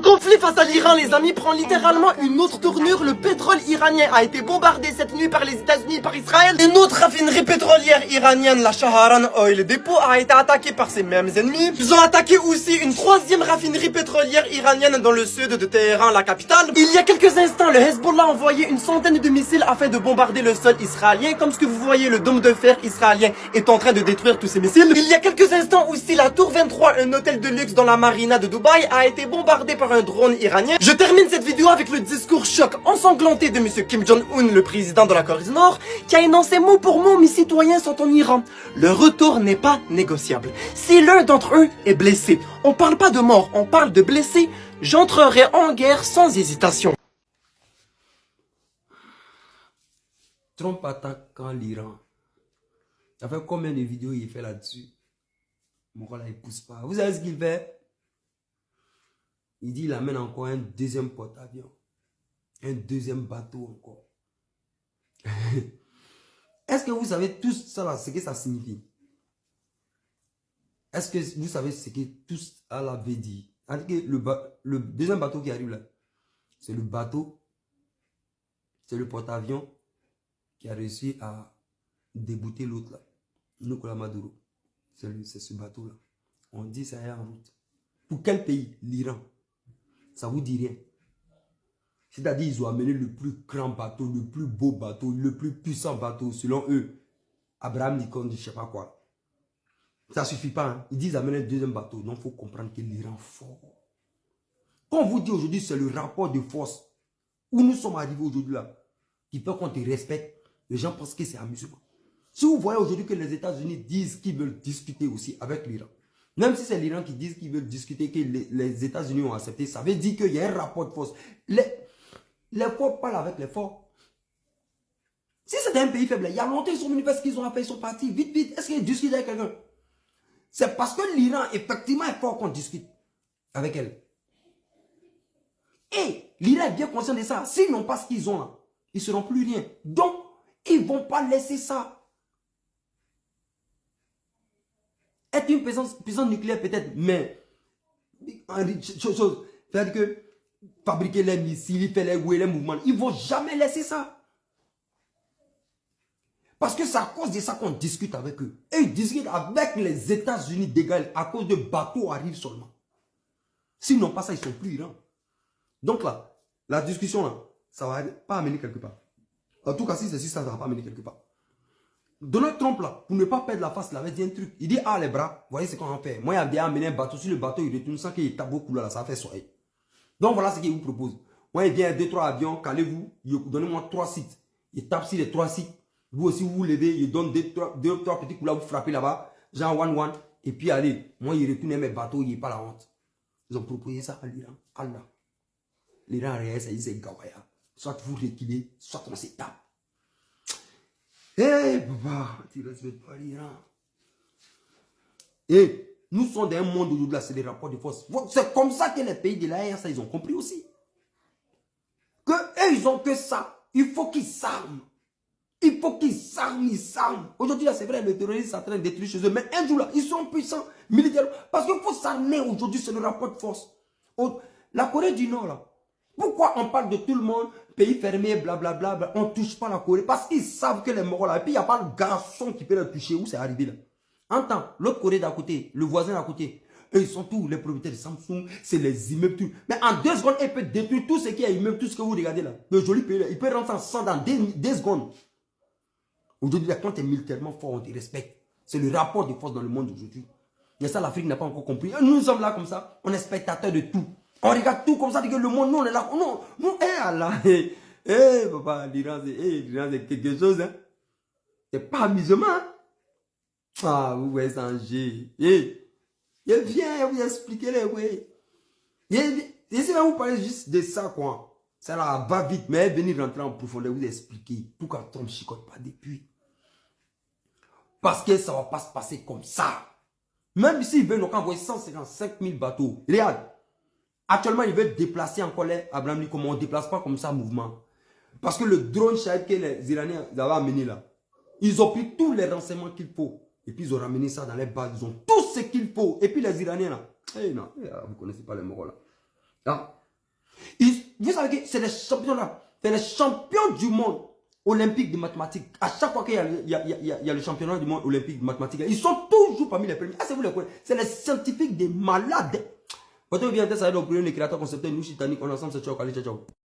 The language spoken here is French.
conflit face à l'Iran, les amis, prend littéralement une autre tournure. Le pétrole iranien a été bombardé cette nuit par les États-Unis et par Israël. Une autre raffinerie pétrolière iranienne, la Shaharan Oil Depot, a été attaquée par ces mêmes ennemis. Ils ont attaqué aussi une troisième raffinerie pétrolière iranienne dans le sud de Téhéran, la capitale. Il y a quelques instants, le Hezbollah a envoyé une centaine de missiles afin de bombarder le sol israélien. Comme ce que vous voyez, le dôme de fer israélien est en train de détruire tous ces missiles. Il y a quelques instants aussi, la tour 23, un hôtel de luxe dans la marina de Dubaï, a été bombardé par un drone iranien. Je termine cette vidéo avec le discours choc ensanglanté de monsieur Kim Jong-un, le président de la Corée du Nord, qui a énoncé mot pour mot: mes citoyens sont en Iran. Le retour n'est pas négociable. Si l'un d'entre eux est blessé, on parle pas de mort, on parle de blessé, j'entrerai en guerre sans hésitation. Trump attaque quand l'Iran. Ça fait combien de vidéos il fait là-dessus? Mon gars là, il pousse pas. Vous savez ce qu'il fait? Il dit il amène encore un deuxième porte-avions. Un deuxième bateau encore. Est-ce que vous savez tout ça là, ce que ça signifie? Est-ce que vous savez ce que tout ça là veut dire? Le deuxième bateau qui arrive là, c'est le bateau, c'est le porte-avions qui a réussi à débouter l'autre là. Nicolas Maduro. C'est ce bateau là. On dit ça est en route. Pour quel pays? L'Iran. Ça vous dit rien. C'est-à-dire ils ont amené le plus grand bateau, le plus beau bateau, le plus puissant bateau, selon eux. Abraham Lincoln, je ne sais pas quoi. Ça ne suffit pas. Hein? Ils disent amener un deuxième bateau. Donc il faut comprendre que l'Iran est fort. Quand on vous dit aujourd'hui, c'est le rapport de force où nous sommes arrivés aujourd'hui là, qui fait qu'on te respecte, les gens pensent que c'est amusement. Si vous voyez aujourd'hui que les États-Unis disent qu'ils veulent discuter aussi avec l'Iran, même si c'est l'Iran qui dit qu'ils veulent discuter, que les États-Unis ont accepté, ça veut dire qu'il y a un rapport de force. Les forts parlent avec les forts. Si c'était un pays faible, il y a longtemps ils sont venus parce qu'ils ont appelé, ils sont partis. Vite, vite. Est-ce qu'ils discutent avec quelqu'un? C'est parce que l'Iran, effectivement, est fort qu'on discute avec elle. Et l'Iran est bien conscient de ça. S'ils n'ont pas ce qu'ils ont là, ils ne seront plus rien. Donc, ils ne vont pas laisser ça. Être une puissance nucléaire peut-être, mais c'est-à-dire que fabriquer les missiles, faire les mouvements, ils ne vont jamais laisser ça. Parce que c'est à cause de ça qu'on discute avec eux. Et ils discutent avec les États-Unis d'égal à cause de bateaux arrivent seulement. S'ils n'ont pas ça, ils ne sont plus Iran. Donc là, la discussion là, ça ne va pas amener quelque part. En tout cas, si c'est ça, ça ne va pas amener quelque part. Donald Trump là, pour ne pas perdre la face, il avait dit un truc. Il dit, ah les bras, voyez ce qu'on en fait. Moi, il a bien amené un bateau. Sur le bateau, il retourne sans qu'il tape beaucoup là, ça fait soleil. Donc voilà ce qu'il vous propose. Moi, il vient 2-3 avions, calez-vous, donnez-moi 3 sites. Il tape sur les 3 sites. Vous aussi, vous vous levez, il donne 2-3 petits coups là, vous frappez là-bas, genre 1-1. Et puis allez, moi, il retourne mes bateaux, il n'est pas la honte. Ils ont proposé ça à l'Iran. Allah. L'Iran, rien, ça dit c'est Gawaya. Soit vous reculez, soit on s'étape. Hey, papa, tu ne respectes pas l'Iran. Et nous sommes dans un monde aujourd'hui, c'est des rapports de force. C'est comme ça que les pays de la RSA, ils ont compris aussi. Que eux, ils ont que ça. Il faut qu'ils s'arment. Il faut qu'ils s'arment, ils s'arment. Aujourd'hui, là, c'est vrai, le terrorisme est en train de détruire chez eux. Mais un jour, là, ils sont puissants militairement. Parce qu'il faut s'armer aujourd'hui, c'est le rapport de force. La Corée du Nord, là. Pourquoi on parle de tout le monde, pays fermé, blablabla, bla, bla, on ne touche pas la Corée? Parce qu'ils savent que les morts là, et puis il n'y a pas de garçon qui peut les toucher. Où c'est arrivé là? Entends, l'autre Corée d'à côté, le voisin d'à côté, eux ils sont tous les propriétaires de Samsung, c'est les immeubles, tout. Mais en 2 secondes, ils peuvent détruire tout ce qui est immeuble, tout ce que vous regardez là. Le joli pays là, il peut rentrer en sang dans 2 secondes. Aujourd'hui, quand tu es militairement fort, on te respecte. C'est le rapport de force dans le monde aujourd'hui. Mais ça, l'Afrique n'a pas encore compris. Nous sommes là comme ça, on est spectateurs de tout. On regarde tout comme ça, que le monde, nous on est là. Non, nous, Allah, papa, l'Iran c'est quelque chose, hein. C'est pas amusement, hein. Ah, vous voyez ça, viens vous expliquer les, oui. Ici, vous parlez juste de ça, quoi. Ça là, va vite, mais venir rentrer en profondeur, vous expliquer pourquoi Trump ne chicote pas depuis. Parce que ça ne va pas se passer comme ça. Même s'ils veulent nous envoyer 155 000 bateaux, regarde. Actuellement, ils veulent déplacer encore les Abraham Lincoln. On ne déplace pas comme ça mouvement. Parce que le drone Shahid que les Iraniens avaient amené là, ils ont pris tous les renseignements qu'il faut. Et puis ils ont ramené ça dans les bases. Ils ont tout ce qu'il faut. Et puis les Iraniens là, non, vous ne connaissez pas les morts là. Vous savez que c'est les champions là. C'est les champions du monde olympique de mathématiques. À chaque fois qu'il y a le championnat du monde olympique de mathématiques, ils sont toujours parmi les premiers. Ah, c'est vous les connaissez. C'est les scientifiques des malades. Quand on vient de ça, le créateur concepteur, nous, Chitanique, on est ensemble, c'est ciao, ciao.